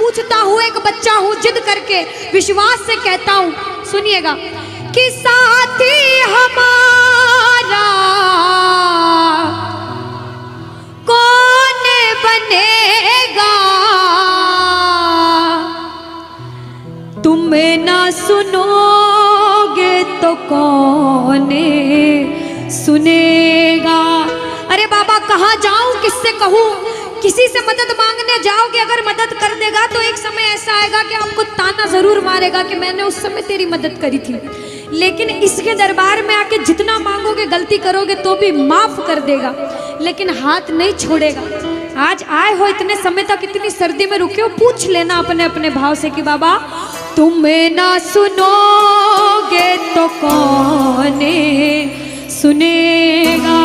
पूछता हूँ एक बच्चा हूँ, जिद करके विश्वास से कहता हूँ, सुनिएगा, कि साथी हमारा कौन बनेगा, तुम ना सुनोगे तो कौन सुनेगा। अरे बाबा कहाँ जाऊं, किससे कहूं, किसी से मदद मांगने जाओगे, अगर मदद कर देगा तो एक समय ऐसा आएगा कि आपको ताना जरूर मारेगा कि मैंने उस समय तेरी मदद करी थी, लेकिन इसके दरबार में आके जितना मांगोगे, गलती करोगे तो भी माफ कर देगा, लेकिन हाथ नहीं छोड़ेगा। आज आए हो इतने समय तक, इतनी सर्दी में रुके हो, पूछ लेना अपने अपने भाव से कि बाबा तुम ना सुनोगे तो कौन सुनेगा,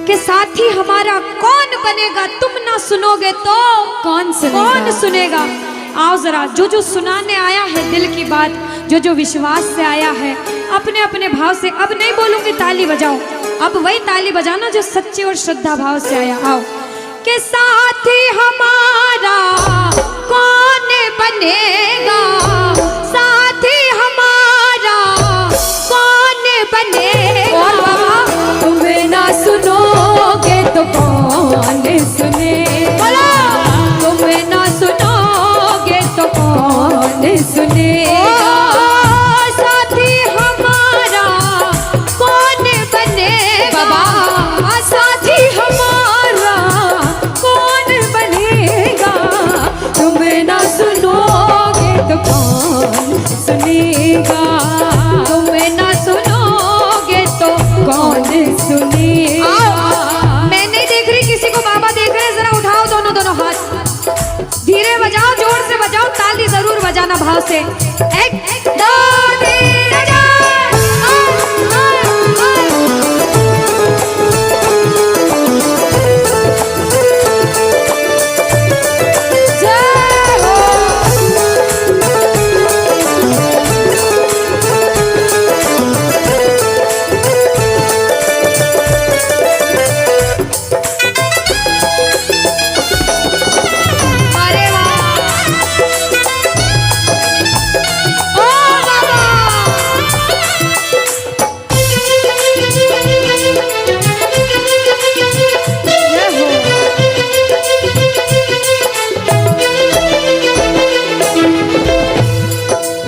कि साथी हमारा कौन बनेगा, तुम ना सुनोगे तो कौन सुनेगा। आओ जरा, जो जो सुनाने आया है दिल की बात, जो जो विश्वास से आया है, अपने अपने भाव से, अब नहीं बोलूंगी ताली बजाओ, अब वही ताली बजाना जो सच्चे और श्रद्धा भाव से आया। आओ, कि साथी हमारा कौन बनेगा, साथी हमारा कौन बनेगा, तुम ना सुनोगे तो कौन सुनेगा, तुम ना सुनोगे तो कौन सुनेगा, साथी हमारा कौन बनेगा, साथी हमारा कौन बनेगा, तुम ना सुनोगे तो कौन सुनेगा, तुम ना सुनोगे तो कौन सुनेगा। मैं नहीं देख रही किसी को, बाबा देख रहे हैं, जरा उठाओ दोनों दोनों हाथ, धीरे बजाओ, जोर से बजाओ, ताली जरूर बजाना भाव से। एक दो तीन चार, जय हो। अरे वाह, ओ बाबा, जय हो।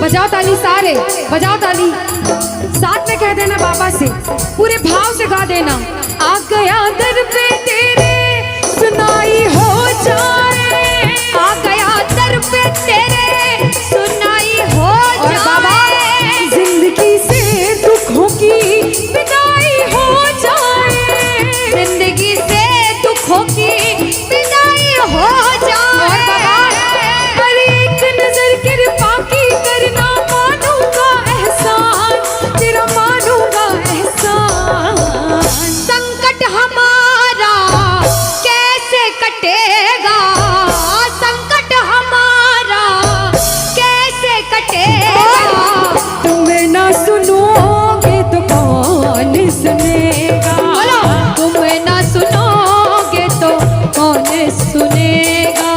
बजाओ ताली सारे, बजाओ ताली, साथ में कह देना बाबा से, पूरे भाव से गा देना। आ गया दर पे तेरे सुनाई हो जाए, आ गया दर पे तेरे सुनाई हो जाए, जिंदगी से दुखों की विदाई हो जाए, जिंदगी से दुखों की विदाई हो जाए, पर एक नजर कृपा की करना, मानूंगा एहसान तेरा, मानूंगा एहसान, संकट हमारा कैसे कटेगा, संकट हमारा कैसे कटेगा, तुम ना सुनोगे तो कौन सुनेगा, तुम ना सुनोगे तो कौन सुनेगा।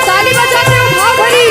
ताली बजाते हो भाव भरी,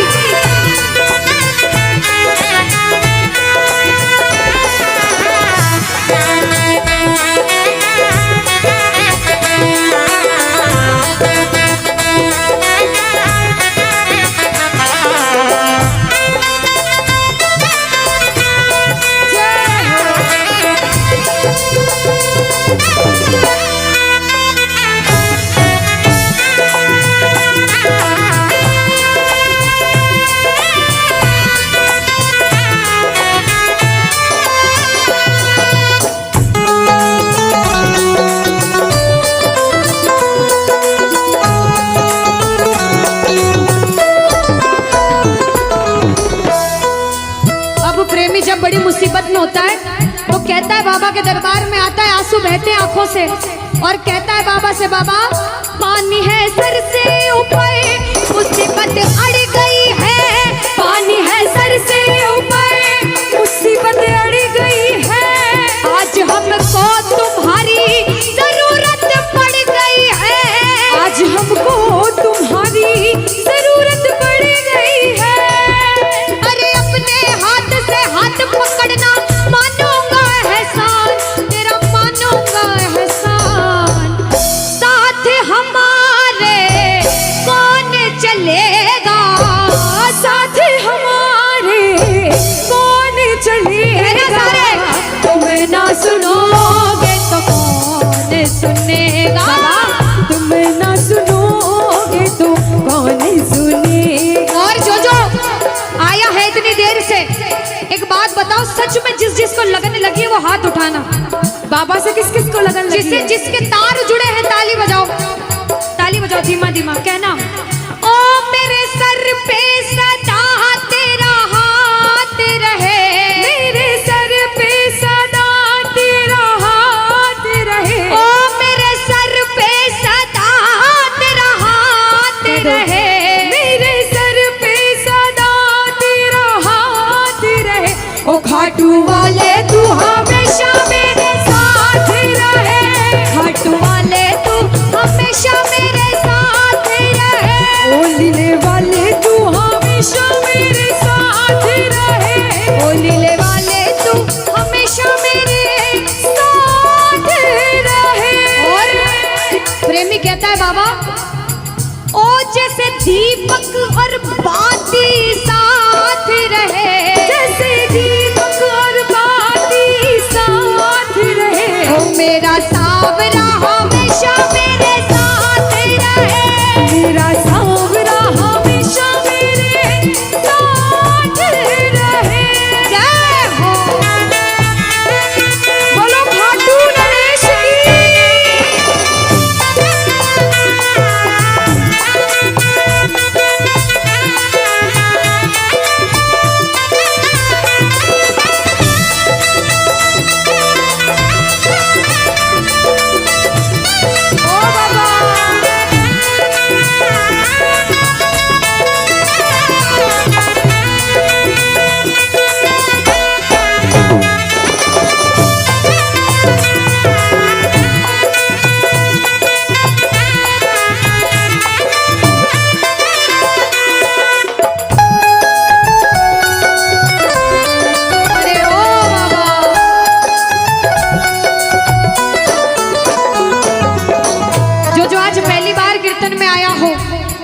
जब बड़ी मुसीबत में होता है तो कहता है, बाबा के दरबार में आता है, आंसू बहते हैं आंखों से, और कहता है बाबा से, बाबा पानी है सर से ऊपर, मुसीबत अड़ गई है, पानी है सर से ऊपर, बताओ सच में जिस जिसको लगन लगी है वो हाथ उठाना। बाबा से किस किस को लगन लगी है? जिसके तार जुड़े हैं ताली बजाओ, ताली बजाओ धीमा धीमा, कहना ओ मेरे सर पे सदा तेरा हाथ रहे, मेरे सर पे सदा तेरा हाथ रहे, ओ मेरे सर पे सदा तेरा हाथ रहे, मेरे सर पे सदा तेरा हाथ रहे। ओ खाटू वाले तू हमेशा मेरे साथ रहे, खाटू वाले तू हमेशा मेरे साथ रहे, ओ लीले वाले तू हमेशा मेरे साथ रहे, ओ लीले वाले तू हमेशा मेरे साथ रहे। और प्रेमी कहता है बाबा ओ जैसे दीपक और बाती साथ रहे, जैसे दीपक और बाती साथ रहे, ओ मेरा सावरा हमेशा मेरे साथ रहे, मेरा सांवरा हमेशा मेरे साथ रहे। जय हो। बोलो खाटू नरेश की। ओ बाबा अरे ओ बाबा जो आज पहली बार कीर्तन में आया हो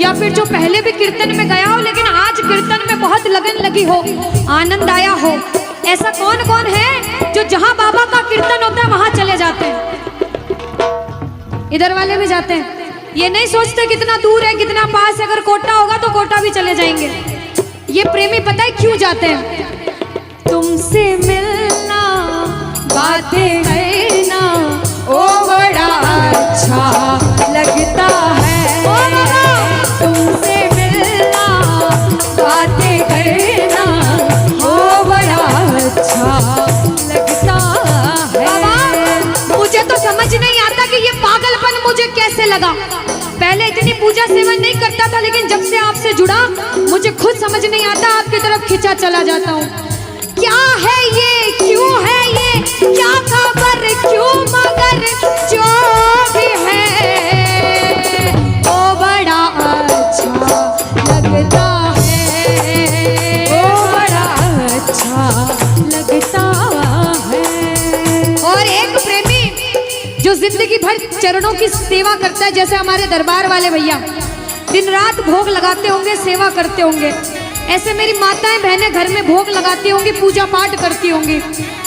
या फिर जो पहले भी कीर्तन में गया हो लेकिन आज कीर्तन में बहुत लगन लगी हो, आनंद आया हो, ऐसा कौन कौन है जो जहां बाबा का कीर्तन होता है वहां चले जाते हैं? इधर वाले भी जाते हैं, ये नहीं सोचते कितना दूर है कितना पास है, अगर कोटा होगा तो कोटा भी चले जाएंगे। ये प्रेमी पता है क्यों जाते हैं? तुमसे मिलना बातें करना ओ बड़ा अच्छा लगता है, ओ बाबा तुमसे मिलना बातें करना ओ बड़ा अच्छा लगता बाबा है। मुझे तो समझ नहीं आता कि ये पागलपन मुझे कैसे लगा। पहले इतनी पूजा सेवन नहीं करता था लेकिन जब से आपसे जुड़ा मुझे खुद समझ नहीं आता, आपकी तरफ खिंचा चला जाता हूँ। क्या है ये, क्यों है ये, क्या खबर, क्यों मगर जो भी है ओ बड़ा अच्छा लगता है, ओ बड़ा अच्छा लगता है। और एक प्रेमी जो जिंदगी भर चरणों की सेवा करता है, जैसे हमारे दरबार वाले भैया दिन रात भोग लगाते होंगे, सेवा करते होंगे, ऐसे मेरी माताएं बहनें घर में भोग लगाती होंगी, पूजा पाठ करती होंगी।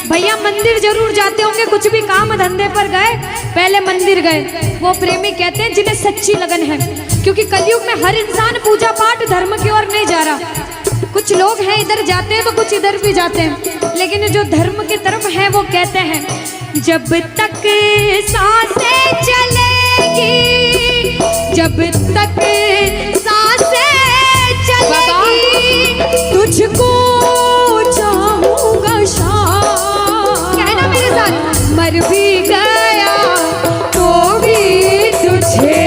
भैया मंदिर जरूर जाते होंगे, कुछ भी काम धंधे पर गए पहले मंदिर गए। वो प्रेमी कहते हैं जिन्हें सच्ची लगन है, क्योंकि कलयुग में हर इंसान पूजा पाठ धर्म की ओर नहीं जा रहा। कुछ लोग हैं इधर जाते हैं तो कुछ इधर भी जाते हैं, लेकिन जो धर्म की तरफ है वो कहते हैं जब तक सांसें चलेगी, जब तक सांसें चलेगी तुझको चाहूंगा शाम, कहना मेरे साथ, मर भी गया तो भी तुझे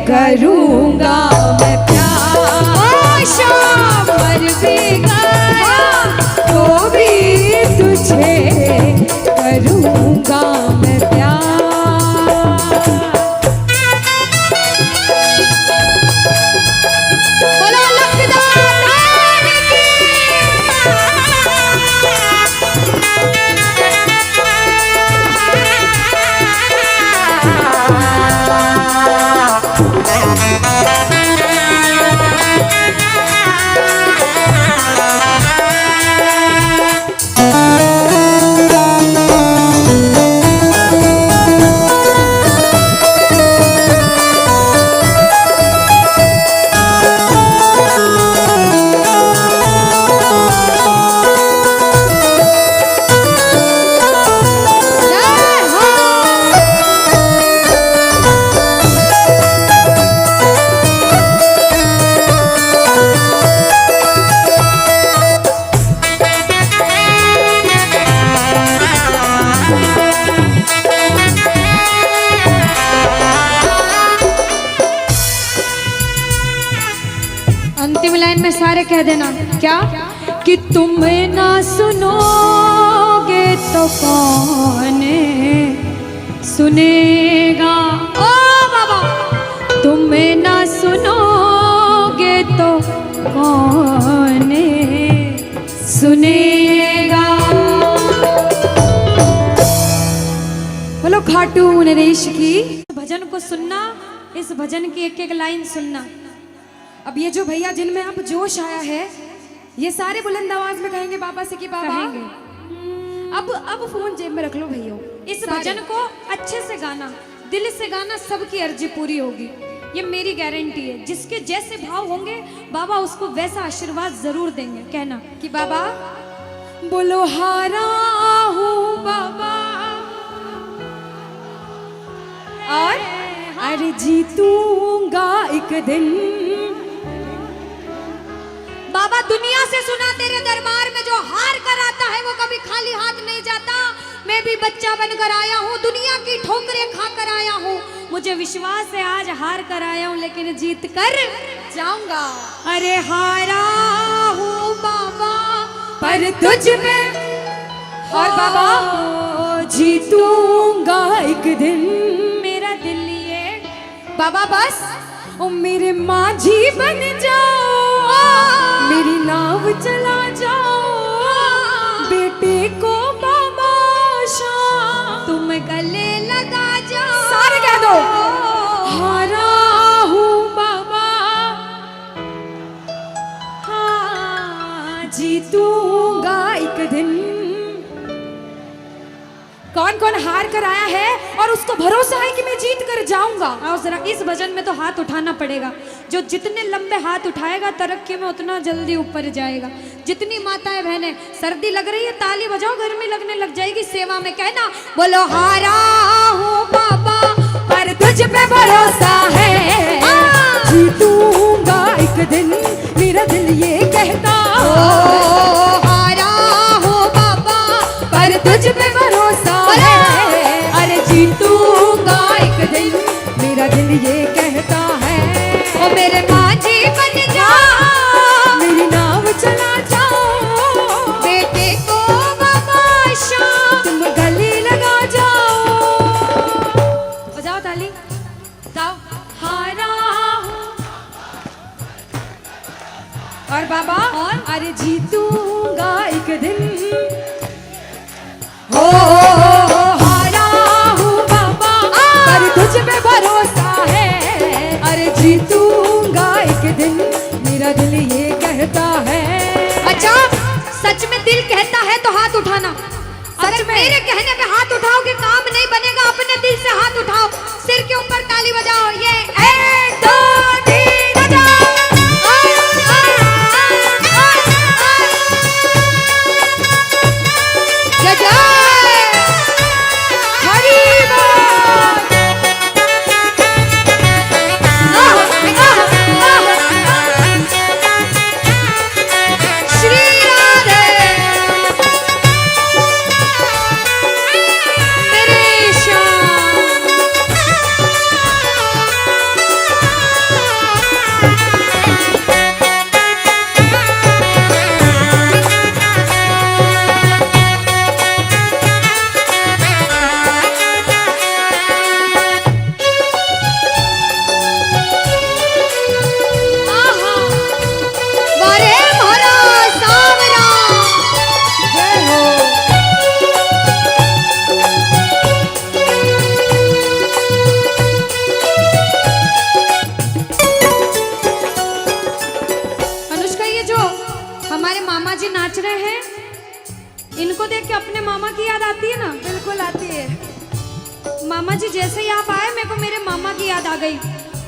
करूंगा मैं प्यार। ओ शाम मर भी गया तो भी तुझे करूंगा मैं प्यार। सारे कह देना क्या कि तुम ना सुनोगे तो कौन सुनेगा। ओ बाबा, तुम ना सुनोगे तो कौन सुनेगा। बोलो खाटू नरेश की। भजन को सुनना, इस भजन की एक एक लाइन सुनना। अब ये जो भैया जिनमें अब जोश आया है, ये सारे बुलंद आवाज में कहेंगे बाबा से कि बाबा कहेंगे। अब फोन जेब में रख लो भैया। इस भजन को अच्छे से गाना, दिल से गाना, सबकी अर्जी पूरी होगी, ये मेरी गारंटी है। जिसके जैसे भाव होंगे बाबा उसको वैसा आशीर्वाद जरूर देंगे। कहना कि बाबा बोलो हारा हूँ बाबा और अरे जीतूंगा एक दिन। बाबा दुनिया से सुना तेरे दरबार में जो हार कर आता है वो कभी खाली हाथ नहीं जाता। मैं भी बच्चा बनकर आया हूँ, दुनिया की ठोकरें खा कर आया हूँ। मुझे विश्वास है आज हार कर आया हूँ लेकिन जीत कर जाऊंगा। अरे हारा हूँ बाबा पर तुझ में और बाबा जीतूंगा एक दिन। मेरा दिल ये बाबा बस ओ मेरे माझी बन जाओ, मेरी नाव चला जाओ, बेटे को बाबा शाम तुम गले लगा जाओ। सारे कह दो हारा हूँ बाबा, हाँ जीतूंगा एक दिन। कौन कौन हार कर आया है और उसको भरोसा है कि मैं जीत कर जाऊंगा। आओ जरा, इस भजन में तो हाथ उठाना पड़ेगा। जो जितने लंबे हाथ उठाएगा तरक्की में उतना जल्दी ऊपर जाएगा। जितनी माताएं बहनें सर्दी लग रही है ताली बजाओ, गर्मी लगने लग जाएगी सेवा में। कहना बोलो हारा हूँ बाबा पर तुझ पे भरोसा है, जीतूंगा एक दिन। मेरा दिल ये कहता हारा हूँ बाबा पर तुझ पे भरोसा है, अरे जीतूंगा एक दिन। मेरा दिल ये कहता है ओ मेरे माझी बन जाओ, मेरी नाव चला जाओ, बेटे को बाबा शाम तुम गले लगा जाओ। बजाओ ताली, जाओ हारा हूँ और बाबा और अरे जीतूंगा एक दिन। हो हारा हूँ बाबा पर तुझ पे भरोसा है, अरे जीतूंगा एक दिन। मेरा दिल ये कहता है। अच्छा, सच में दिल कहता है तो हाथ उठाना। अगर मेरे कहने पे हाथ उठाओगे काम नहीं बनेगा। अपने दिल से हाथ उठाओ, सिर के ऊपर ताली बजाओ। ये 1 2 3 बजाओ। जय जय हरी बोल। श्री राधे मेरे श्याम। आहा, वारे भरा सावरा। जय हो। अनुष्का, ये जो हमारे मामा जी नाच रहे हैं इनको देख के अपने मामा की याद आती है ना? बिल्कुल आती है। मामा जी जैसे ही आप आए मेरे को मेरे मामा की याद आ गई।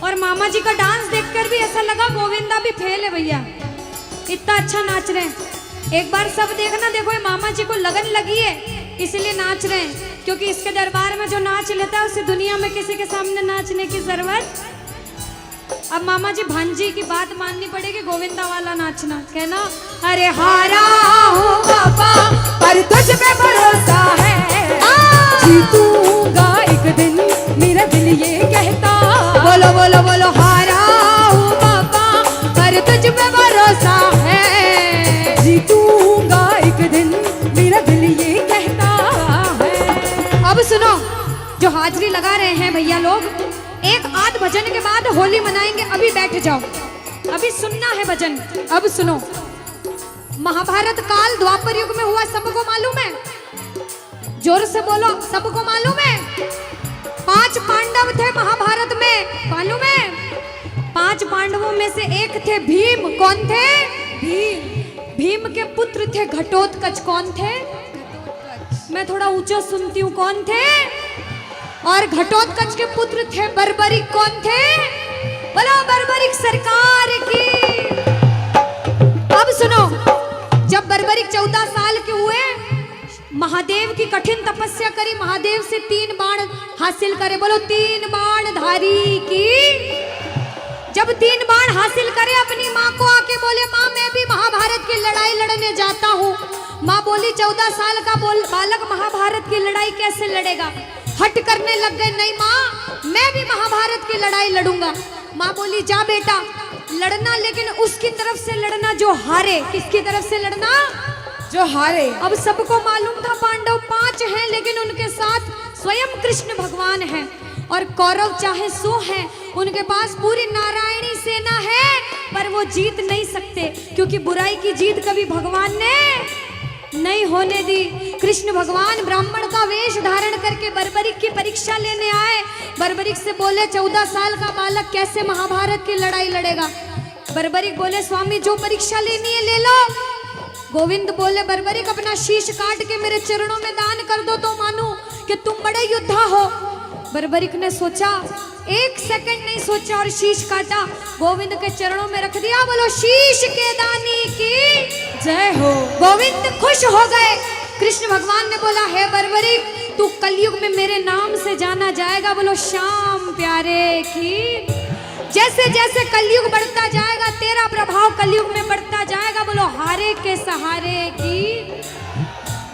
और मामा जी का डांस देखकर भी ऐसा लगा गोविंदा भी फेल है भैया, इतना अच्छा नाच रहे हैं। एक बार सब देखना, देखो ये मामा जी को लगन लगी है इसलिए नाच रहे हैं। क्योंकि इसके दरबार में जो नाच लेता है उसे दुनिया में किसी के सामने नाचने की जरूरत। अब मामा जी भांजी की बात माननी पड़ेगी, गोविंदा वाला नाचना। कहना अरे हारा हूँ बाबा पर तुझ पे भरोसा है, जीतूंगा एक दिन। मेरा दिल ये कहता बोलो बोलो बोलो हारा हूँ बाबा पर तुझ पे भरोसा जो हाजिरी लगा रहे हैं भैया लोग, एक आध भजन के बाद होली मनाएंगे। अभी बैठ जाओ, अभी सुनना है भजन। अब सुनो, महाभारत काल द्वापर युग में हुआ, सबको मालूम है? जोर से बोलो, सबको मालूम है? 5 पांडव थे महाभारत में, मालूम है? 5 पांडवों में से एक थे भीम। कौन थे? भीम। भीम के पुत्र थे घटोत्कच। कौन थे? मैं थोड़ा ऊंचा सुनती हूँ। कौन थे? और घटोत्कच के पुत्र थे बर्बरिक। कौन थे? बोलो बर्बरिक सरकार की। अब सुनो, जब बर्बरिक 14 साल के हुए, महादेव की कठिन तपस्या करी, महादेव से 3 बाण हासिल करे। बोलो 3 बाण धारी की। जब 3 बाण हासिल करे, अपनी माँ को आके बोले, माँ मैं भी महाभारत की लड़ाई लड़ने जाता हूँ। माँ बोली 14 साल का बालक महाभारत की लड़ाई कैसे लड़ेगा? हट करने लग गए, नहीं माँ मैं भी महाभारत की लड़ाई लड़ूंगा। माँ बोली जा बेटा लड़ना, लेकिन उसकी तरफ से लड़ना जो हारे। किसकी तरफ से लड़ना? जो हारे। अब सबको मालूम था पांडव 5 हैं, लेकिन उनके साथ स्वयं कृष्ण भगवान हैं। और कौरव चाहे 100 हैं, उनके पास पूरी नारायणी सेना है, पर वो जीत नहीं सकते, क्योंकि बुराई की जीत कभी भगवान ने नहीं होने दी। कृष्ण भगवान ब्राह्मण का वेश धारण करके बर्बरिक की परीक्षा लेने आए। बर्बरिक से बोले 14 साल का बालक कैसे महाभारत की लड़ाई लड़ेगा? बर्बरिक बोले स्वामी जो परीक्षा लेनी है ले लो। गोविंद बोले बर्बरिक अपना शीश काट के मेरे चरणों में दान कर दो तो मानूं कि तुम बड़े योद्धा हो। बर्बरिक ने सोचा, 1 सेकंड नहीं सोचा और शीश काटा, गोविंद के चरणों में रख दिया। बोलो शीश के दानी की जय हो। गोविंद खुश हो गए। कृष्ण भगवान ने बोला हे बर्बरिक तू कलयुग में मेरे नाम से जाना जाएगा। बोलो श्याम प्यारे की। जैसे जैसे कलयुग बढ़ता जाएगा तेरा प्रभाव कलयुग में बढ़ता जाएगा। बोलो हारे के सहारे की।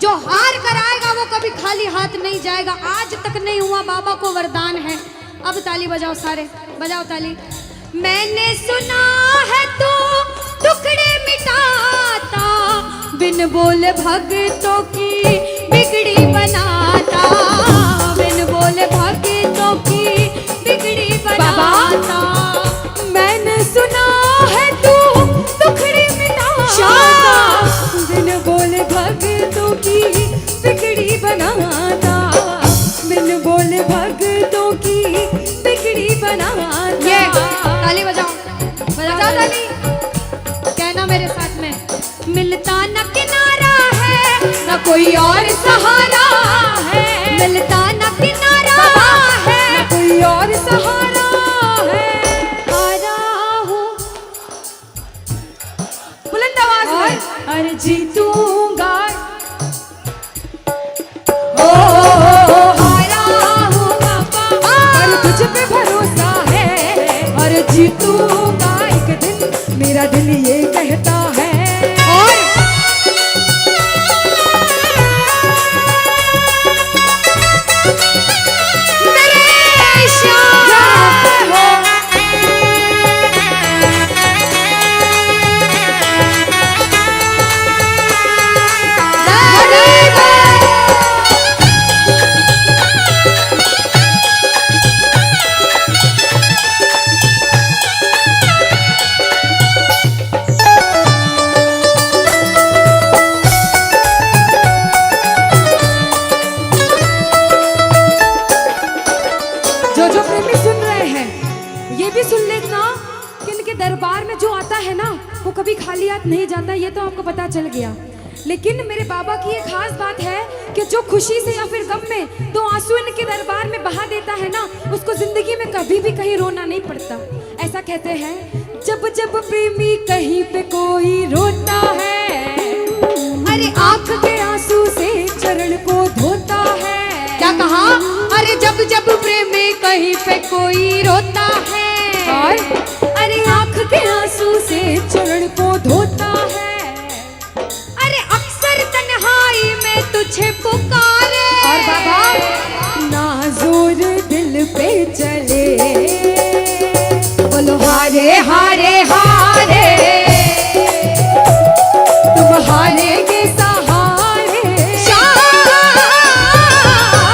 जो हार कर आएगा वो कभी खाली हाथ नहीं जाएगा। आज तक नहीं हुआ, बाबा को वरदान है। अब ताली बजाओ, सारे बजाओ ताली। मैंने सुना है तू टुकड़े मिटाता, बिन बोले भक्तों की बिगड़ी बनाता, बिन बोले भक्तों की बिगड़ी बनाता। मैंने सुना है तू टुकड़े मिटाता, बिन बोले भक्तों की बिगड़ी बनाता, बिन बोले भक्तों की बिगड़ी बनाता। ये ताली बजाओ, बजाओ ताली। कहना मेरे साथ में, मिलता न किनारा है न कोई और सहारा है, मिलता न किनारा है न कोई और सहारा है। हारा हूँ बुलंद आवाज में अरे जीतूंगा। हारा हूँ बाबा, और तुझ पे भरोसा है, और जीतूंगा एक दिन, मेरा दिल ये कहता है। और मेरे श्याम हो। जो प्रेमी सुन रहे हैं ये भी सुन लेना कि इनके दरबार में जो आता है ना वो कभी खाली हाथ नहीं जाता, ये तो आपको पता चल गया। लेकिन मेरे बाबा की एक खास बात है कि जो खुशी से या फिर गम में 2 आंसू इनके दरबार में बहा देता है ना, उसको जिंदगी में कभी भी कहीं रोना नहीं पड़ता। ऐसा कहते हैं, जब जब प्रेमी कहीं पे कोई रोता है, अरे आंख के आंसू से चरण को धोता है। क्या कहा? अरे जब जब प्रेमी कहीं पे कोई रोता है, और अरे आंख के आंसू से चरण को धोता है। अरे अक्सर तन्हाई में तुझे पुकारे। और बाबा नाज़ुर दिल पे चले, बोलो हारे हारे हारे, तुम हारे के सहारे।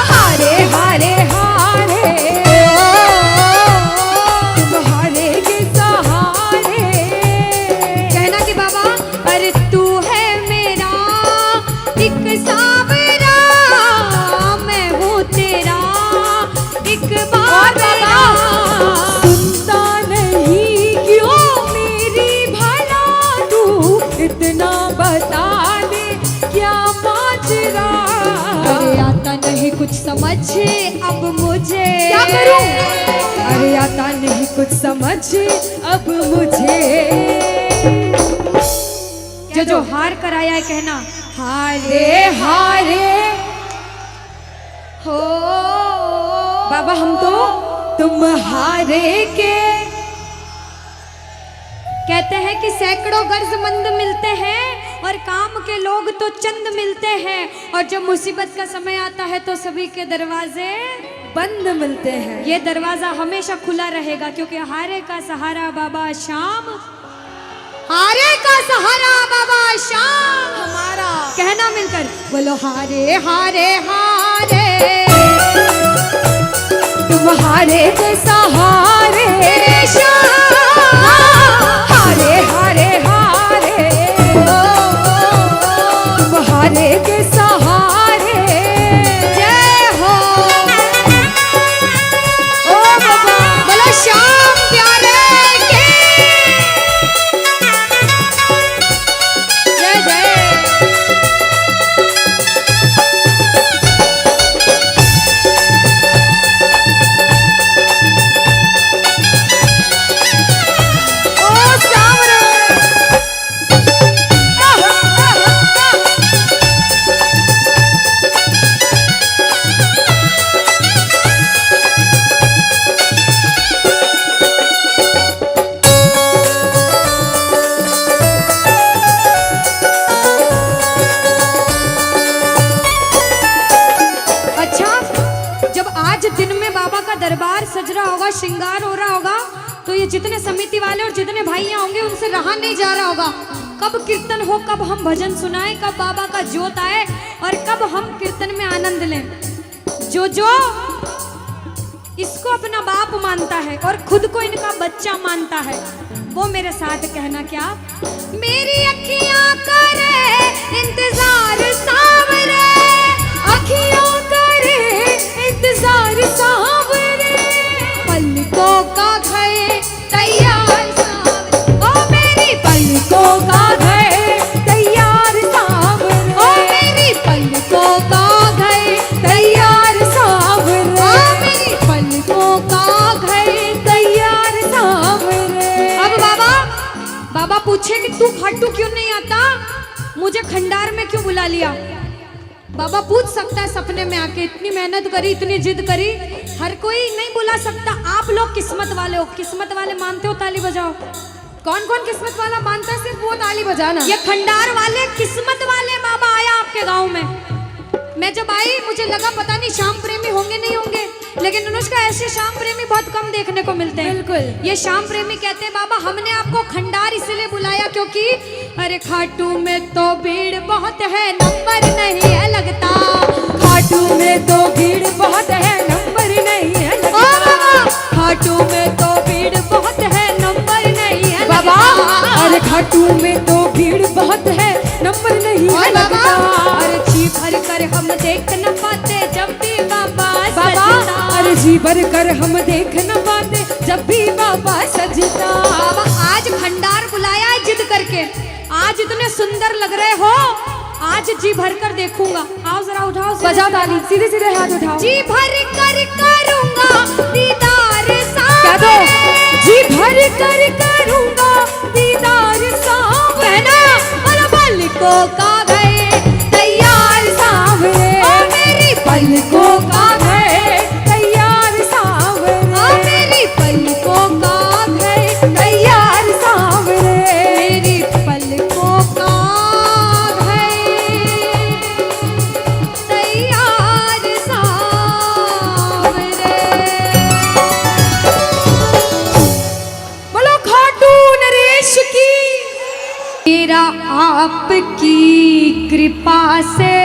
हारे हारे हारे, कुछ समझ अब मुझे। क्या करूं? अरे आता नहीं कुछ समझ अब मुझे। जो हार कर आया है कहना हारे हारे हो। बाबा हम तो तुम हारे के। कहते हैं कि सैकड़ों गर्जमंद मिलते हैं और काम के लोग तो चंद मिलते हैं, और जब मुसीबत का समय आता है तो सभी के दरवाजे बंद मिलते हैं। ये दरवाजा हमेशा खुला रहेगा, क्योंकि हारे का सहारा बाबा शाम, हारे का सहारा बाबा शाम हमारा। कहना मिलकर बोलो हारे हारे हारे, तुम हारे के सहारे शाम, हारे हारे हारे, तुम हारे के सहारे। जय हो। ओ बाबा बोलो शाम प्यारे के जय जय। दरबार सज रहा होगा, श्रृंगार हो रहा होगा, तो ये जितने समिति वाले और जितने भाइयां होंगे उनसे रहा नहीं जा रहा होगा। कब कीर्तन हो, कब हम भजन सुनाएं, कब बाबा का जोत आए और कब हम कीर्तन में आनंद लें। जो इसको अपना बाप मानता है और खुद को इनका बच्चा मानता है, वो मेरे साथ कहना क्या। मेरी अखियां करे इंतजार सावरे, अखियों करे इंतजार सावरे, पलकों का घए तैयार सावरे, ओ मेरी पलकों का घए तैयार सावरे, ओ मेरी पलकों का घए तैयार सावरे, ओ मेरी पलकों का घए तैयार सावरे। अब बाबा पूछे कि तू खाटू क्यों नहीं आता, मुझे खंडार में क्यों बुला लिया। बाबा पूछ सकता है सपने में आके, इतनी मेहनत करी, इतनी जिद करी, हर कोई नहीं बुला सकता। आप लोग किस्मत वाले हो, किस्मत वाले मानते हो, ताली बजाओ। कौन कौन किस्मत वाला मानता है, सिर्फ वो ताली बजाना। ये खंडार वाले किस्मत वाले बाबा आया आपके गांव में। मैं जब आई मुझे लगा पता नहीं श्याम प्रेमी होंगे नहीं होंगे, लेकिन अनुष्का ऐसे श्याम प्रेमी बहुत कम देखने को मिलते हैं। बिल्कुल। ये श्याम प्रेमी कहते हैं बाबा हमने आपको खंडार इसलिए बुलाया क्योंकि अरे खाटू में तो भीड़ बहुत है, नंबर नहीं है लगता। खाटू में तो भीड़ बहुत है, नंबर नहीं है लगता। ओ बाबा खाटू में तो भीड़ बहुत है, नंबर नहीं है बाबा। अरे खाटू में तो भीड़ बहुत है, नंबर नहीं है लगता। अरे जी भर कर हम देख न पाते जब भी बाबा सजता। अरे जी भर कर हम देख न पाते जब भी बाबा सजता। बाबा आज खंडार बुलाया है जिद करके, आज इतने सुंदर लग रहे हो, आज जी भर कर देखूंगा। आओ जरा उठाओ, बजाओ ताली, सीधे सीधे हाथ उठाओ। जी भर कर करूंगा दीदार क्या दो? जी भर कर करूंगा दीदार सावरे, और पलकों का घए तैयार सावरे, ओ मेरी पलकों का घए तैयार सावरे, ओ मेरी पलकों का घए तैयार सावरे, मेरी पलकों का घए तैयार सावरे। बोलो खाटू नरेश की। मेरा आपकी कृपा से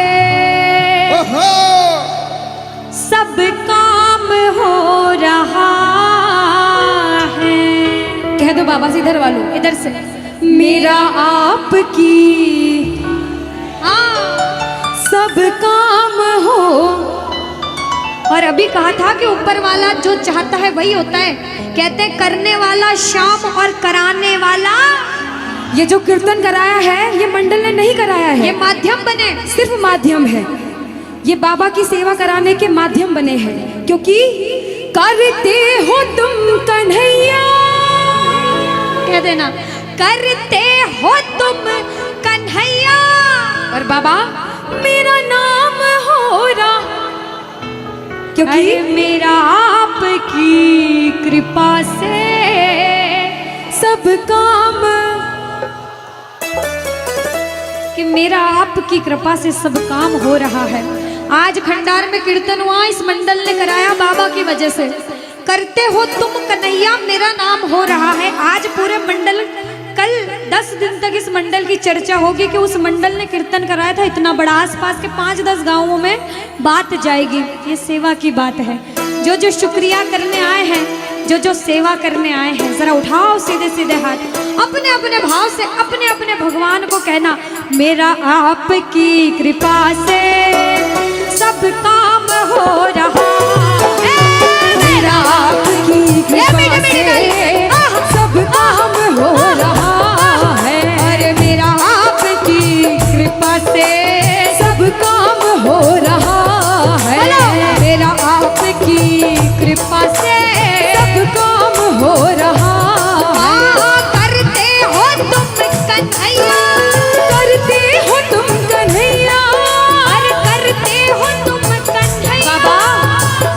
सब काम हो रहा है। कह दो बाबा से, इधर वालों, इधर से मेरा आपकी सब काम हो। और अभी कहा था कि ऊपर वाला जो चाहता है वही होता है। कहते हैं करने वाला श्याम और कराने वाला। ये जो कीर्तन कराया है ये मंडल ने नहीं कराया है, ये माध्यम बने, सिर्फ माध्यम है। ये बाबा की सेवा कराने के माध्यम बने हैं, क्योंकि करते हो तुम कन्हैया, कह देना करते हो तुम कन्हैया, और बाबा मेरा नाम हो रहा, क्योंकि अरे मेरा आपकी कृपा से सब काम, कि मेरा आपकी कृपा से सब काम हो रहा है। आज खंडार में कीर्तन हुआ, इस मंडल ने कराया बाबा की वजह से। करते हो तुम कन्हैया मेरा नाम हो रहा है। आज पूरे मंडल, कल 10 दिन तक इस मंडल की चर्चा होगी कि उस मंडल ने कीर्तन कराया था इतना बड़ा, आसपास के 5-10 गांवों में बात जाएगी। ये सेवा की बात है। जो जो शुक्रिया करने आए हैं, जो जो सेवा करने आए हैं, जरा उठाओ सीधे सीधे हाथ, अपने अपने भाव से अपने अपने भगवान को कहना, मेरा आपकी कृपा से सब काम हो रहा है, मेरा आपकी कृपा से सब काम हो रहा है, अरे मेरा आपकी कृपा से सब काम हो रहा है, मेरा आपकी कृपा से सब काम हो रहा है। करते हो तुम कन्हैया, करते हो तुम कन्हैया, अरे करते हो तुम कन्हैया, बाबा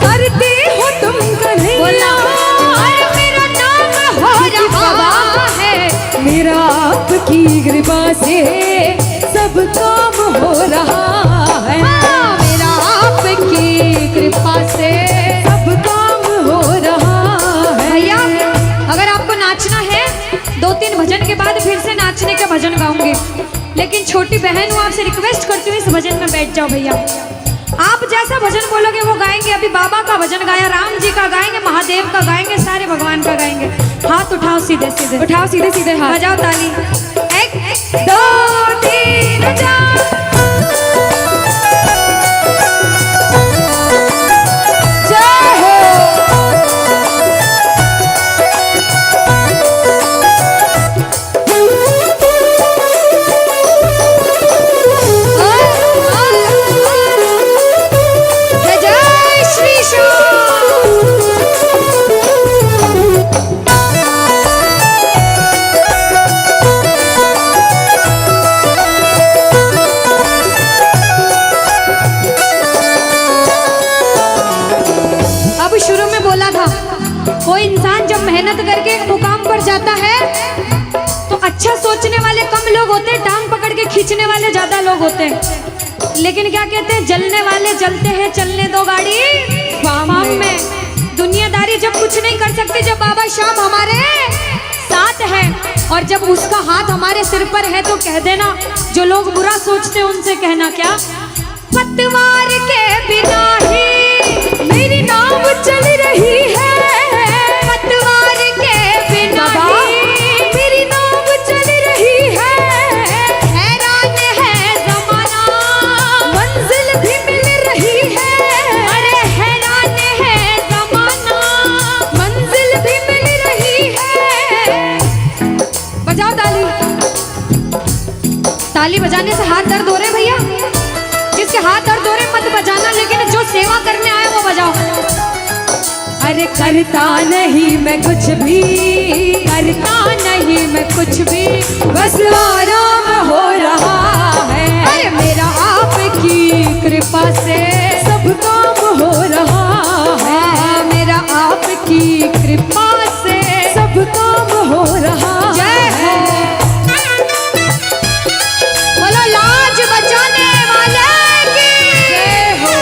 करते हो तुम कन्हैया, बोला अरे मेरा नाम हो रहा है, मेरा आपकी कृपा से सब काम हो रहा है, मेरा आपकी कृपा से सब काम हो रहा है। भैया अगर आपको नाचना है 2-3 भजन के बाद फिर से नाचने का भजन गाऊंगी, लेकिन छोटी बहन हूँ, आपसे रिक्वेस्ट करती हूँ इस भजन में बैठ जाओ भैया। आप जैसा भजन बोलोगे वो गाएंगे। अभी बाबा का भजन गाया, राम जी का गाएंगे, महादेव का गाएंगे, सारे भगवान का गाएंगे। हाथ उठाओ सीधे सीधे, उठाओ सीधे सीधे हाथ, बजाओ ताली, 1 2 3 4। जय हो। जय जय श्री श्याम। अब शुरू में बोला था, कोई इंसान जब मेहनत करके एक मुकाम पर जाता है तो अच्छा सोचने वाले कम लोग होते हैं, टांग पकड़ के खींचने वाले ज्यादा लोग होते हैं। लेकिन क्या कहते हैं, जलने वाले जलते हैं, चलने दो गाड़ी फार्म में। दुनियादारी जब कुछ नहीं कर सकते, जब बाबा श्याम हमारे साथ है और जब उसका हाथ हमारे सिर पर है, तो कह देना जो लोग बुरा सोचते हैं उनसे कहना क्या, पतवार के बिना ही मेरी नाव चल रही है, पतवार के बिना ही मेरी नाव चल रही है, हैरान है जमाना, मंजिल भी मिल रही है, अरे हैरान है जमाना, मंजिल भी मिल रही है। बजाओ ताली। ताली बजाने से हाथ दर्द हो रहे भैया, जिसके हाथ दर्द हो रहे मत बजाना, लेकिन जो सेवा करने आए वो बजाओ। अरे करता नहीं मैं कुछ भी, करता नहीं मैं कुछ भी, बस आराम हो रहा है, अरे मेरा आपकी कृपा से सब काम हो रहा है, मेरा आपकी कृपा से सब काम हो रहा जय हो। बोलो लाज बचाने वाले की जय हो।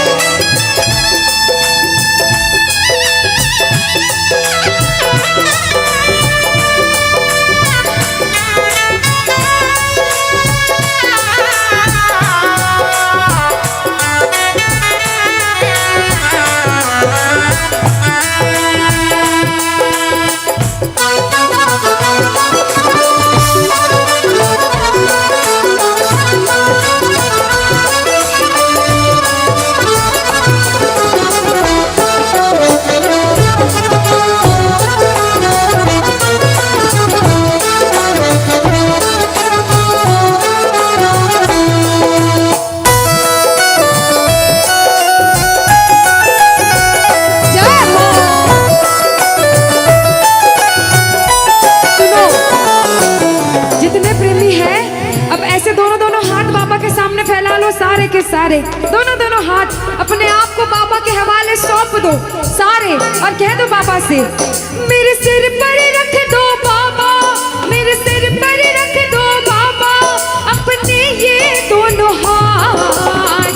सारे, दोनों दोनों हाथ अपने आप को बाबा के हवाले सौंप दो सारे, और कह दो बाबा से, मेरे सिर पर रख दो बाबा, मेरे सिर पर रख दो बाबा अपने ये दोनों हाथ,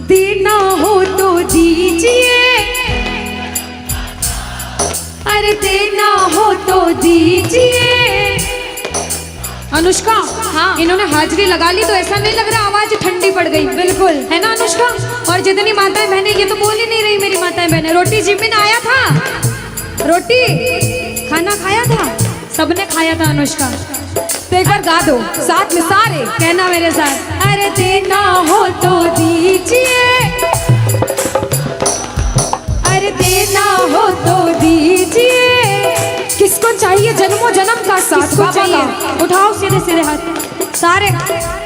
देना हो तो दीजिए, अरे देना हो तो दीजिए। अनुष्का, हाँ, इन्होंने हाजिरी लगा ली तो ऐसा नहीं लग रहा आवाज ठंडी पड़ गई? बिल्कुल, है ना अनुष्का? और जितनी माताएं बहनें, ये तो बोल ही नहीं रही मेरी माताएं बहनें। रोटी जिमिन आया था, रोटी खाना खाया था, सबने खाया था अनुष्का। तो एक बार गा दो साथ में सारे, कहना मेरे साथ, अरे देना हो तो दीजिए, अरे देना हो तो दीजिए। किसको चाहिए जन्मों जन्म का साथ? को चाहिए? उठाओ सीधे सीधे हाथ सारे।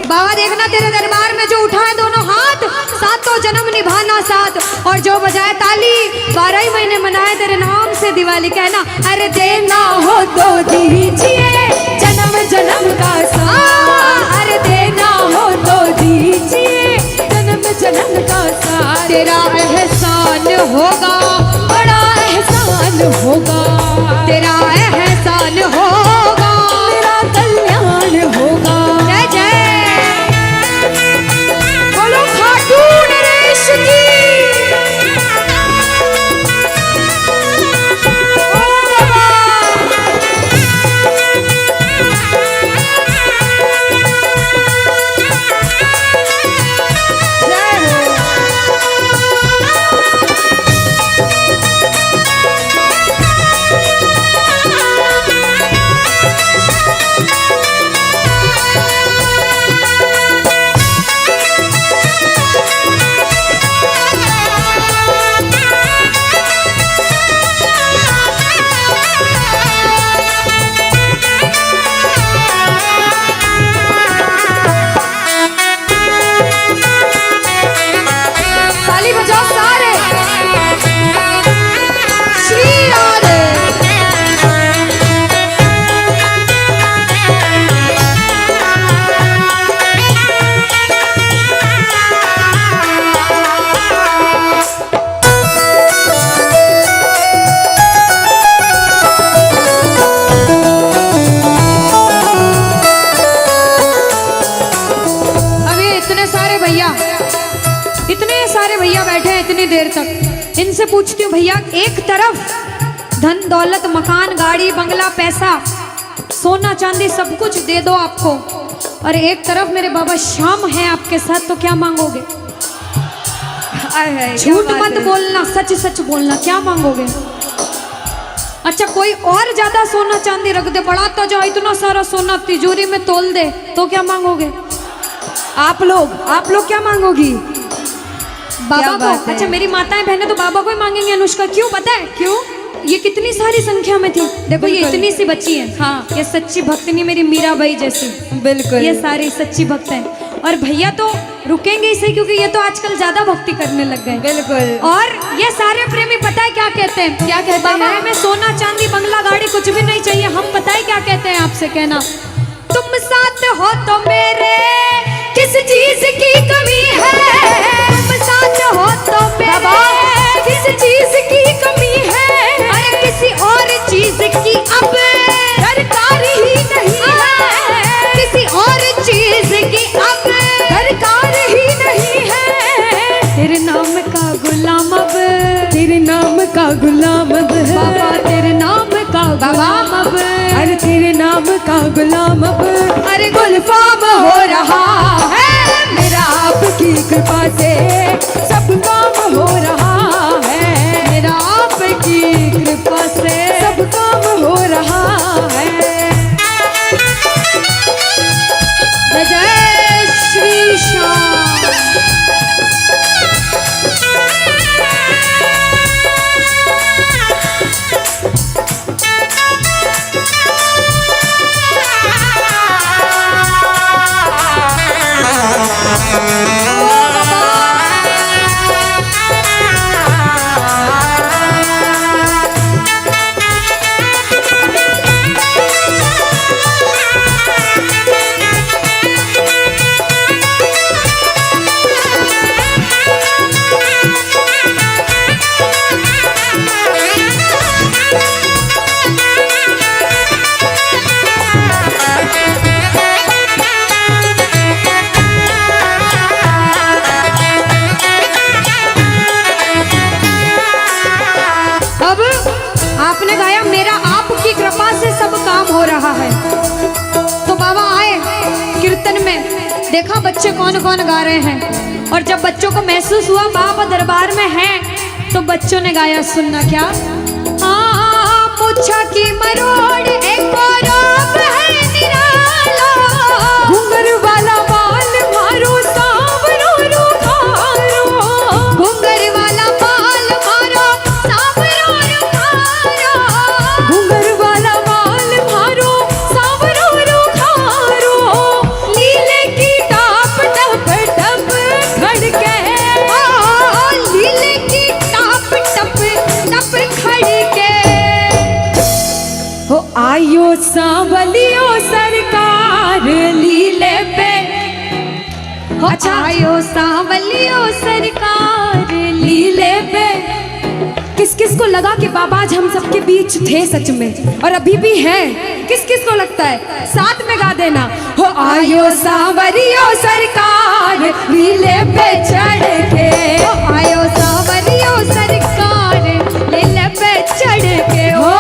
बाबा देखना तेरे दरबार में जो उठाए दोनों हाथ, सातों जन्म निभाना साथ, और जो बजाए ताली 12 ही महीने मनाए तेरे नाम से दिवाली। कहना, अरे देना हो तो दीजिए जन्म जन्म का साथ, अरे देना हो तो दीजिए जन्म जन्म का साथ। तेरा एहसान होगा, बड़ा एहसान होगा, तेरा एहसान होगा, मेरा कल्याण होगा। जय जय बोलो खाटू नरेश की। इतनी देर तक इनसे पूछती हूँ, भैया एक तरफ धन दौलत मकान गाड़ी बंगला पैसा सोना चांदी सब कुछ दे दो आपको, और एक तरफ मेरे बाबा शाम है आपके साथ, तो क्या मांगोगे? झूठ मत बोलना, सच सच बोलना, क्या मांगोगे? अच्छा कोई और ज्यादा सोना चांदी रख दे, बढ़ाता जाओ इतना सारा सोना तिजोरी में तोल दे, तो क्या मांगोगे? आप लोग क्या मांगोगी? बाबा को। अच्छा मेरी माताएं बहनें तो बाबा को ही मांगेंगे अनुष्का, क्यों पता है? क्यों? ये कितनी सारी संख्या में थी, देखो ये इतनी सी बच्ची है, हाँ ये सच्ची भक्तनी मेरी मीराबाई जैसी, बिल्कुल ये सारी सच्ची भक्त हैं। और भैया तो रुकेंगे इसे, क्योंकि ये तो आजकल ज्यादा भक्ति करने लग गए, बिल्कुल। और ये सारे प्रेमी पता है क्या कहते हैं? क्या कहते हैं? बाबा हमें सोना चांदी बंगला गाड़ी कुछ भी नहीं चाहिए, हम पता है क्या कहते हैं आपसे? कहना, तुम साथ हो तो मेरे किस चीज की कमी है, तुम साथ हो तो मेरे किस चीज की कमी है, अरे किसी और चीज की अब दरकार ही नहीं है, किसी और चीज की अब दरकार ही नहीं है। तेरे नाम का गुलाम अब, तेरे नाम का गुलाम अब बाबा, तेरे नाम का गुलाम अब, अरे तेरे नाम का गुलाम अब, अरे गुलफाम हो रहा है मेरा आपकी कृपा से, सब काम हो रहा है मेरा आपकी कृपा से, सब काम हो रहा है। जय श्री श्याम। देखा बच्चे कौन कौन गा रहे हैं, और जब बच्चों को महसूस हुआ बाबा दरबार में हैं, तो बच्चों ने गाया, सुनना क्या। मुच्छा की मरोड़ एक और रूप है निराला, घुंघर वाला बाल मारो सांवरो रुखारो, घुंघर वाला बाल मारो सांवरो रुखारो, घुंघर वाला बाल मारो सांवरो रुखारो, लीले की टाप टप टप खड़के, लीले की टाप टप टप खड़के, हो आयो सांवलियो सरकार लीले पे। अच्छा, आयो सांवलियो सरकार लीले पे। किस किस को लगा कि बाबा आज हम सबके बीच थे सच में, और अभी भी हैं? किस किस को लगता है? साथ में गा देना, हो आयो सांवरियो सरकार लीले पे चढ़ के, हो आयो सांवरियो सरकार लीले पे चढ़ के, हो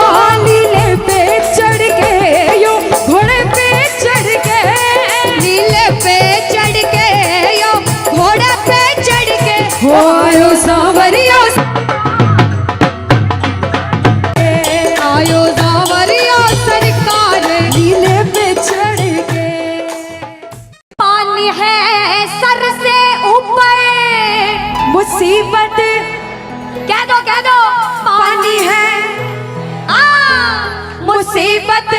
लीले पे चढ़ के, यो घोड़े पे चढ़ के, लीले पे चढ़ के, यो घोड़े पे चढ़ के, हो आयो सांवरियो आयो सांवरियो सरकार लीले पे चढ़ के। पानी है सर से ऊपर, मुसीबत कह दो पानी है, मुसीबत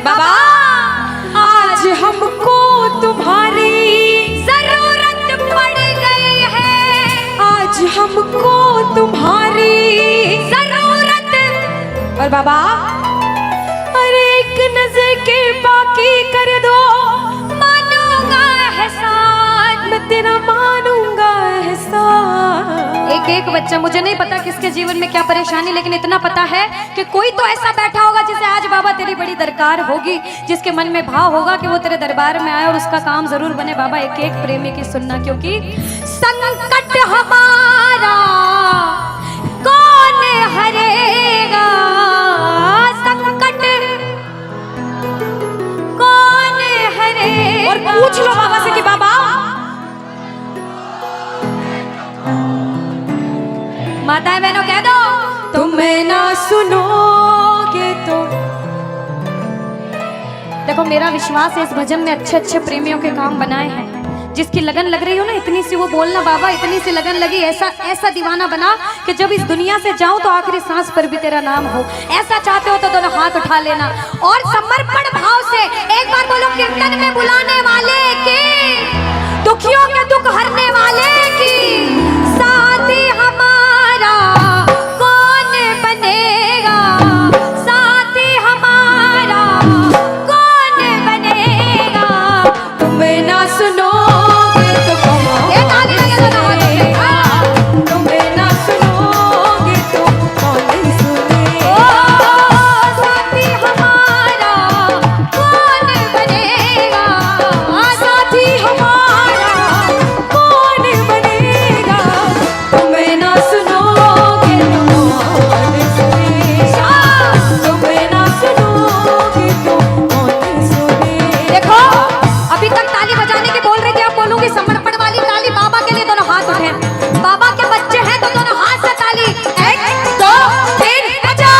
बाबा आज हमको तुम्हारी जरूरत पड़ गई है, आज हमको तुम्हारी जरूरत। और बाबा अरे एक नजर के बाकी कर दो, मानूंगा एहसान, मैं तेरा मानूंगा एहसान। एक एक बच्चा, मुझे नहीं पता किसके जीवन में क्या परेशानी, लेकिन इतना पता है कि कोई तो ऐसा बैठा होगा जिसे आज बाबा तेरी बड़ी दरकार होगी, जिसके मन में भाव होगा कि वो तेरे दरबार में आए और उसका काम जरूर बने। बाबा एक एक प्रेमी की सुनना, क्योंकि संकट हमारा कौन हरेगा, संकट कौन हरेगा। और पूछ लो बाबा से कि बाबा माताएं बहनों कह दो, तुम्हें ना सुनोगे तो। देखो मेरा विश्वास है इस भजन में अच्छे अच्छे प्रेमियों के काम बनाए हैं। जिसकी लगन लग रही हो ना, इतनी सी वो बोलना बाबा, इतनी सी लगन लगी, ऐसा ऐसा दीवाना बना कि जब इस दुनिया से जाऊं तो आखिरी सांस पर भी तेरा नाम हो। ऐसा चाहते हो तो दोनों हाथ उठा लेना और समर्पण भाव से एक बार बोलो, कीर्तन में बुलाने वाले की, दुखियों के दुख हरने वाले की, साथी हमारा कौन बनेगा, साथी हमारा कौन बनेगा। तुम्हें ना सुनो तुम्हें ना सुनोगे तो कौन सुनेगा। साथी हमारा कौन बनेगा, साथी हमारा कौन बनेगा। तुम्हें ना सुनोगे तो कौन सुनेगा। तुम्हें ना सुनोगे तो कौन सुनेगा। देखो अभी तक ताली बजाने के बोल रहे थे, अब बोलूंगी समर्पण वाली ताली। बाबा के लिए दोनों हाथ उठे, बाबा के बच्चे हैं तो दोनों हाथ से ताली, 1 2 3 बजा।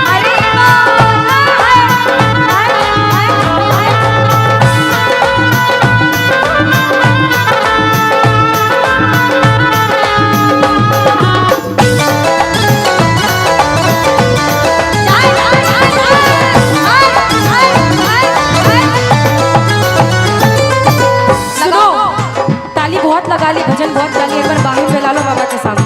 अरे सुनो, ताली बहुत लगा ली, भजन बहुत गा ली, एक बार बाहर फैला लो बाबा के सामने।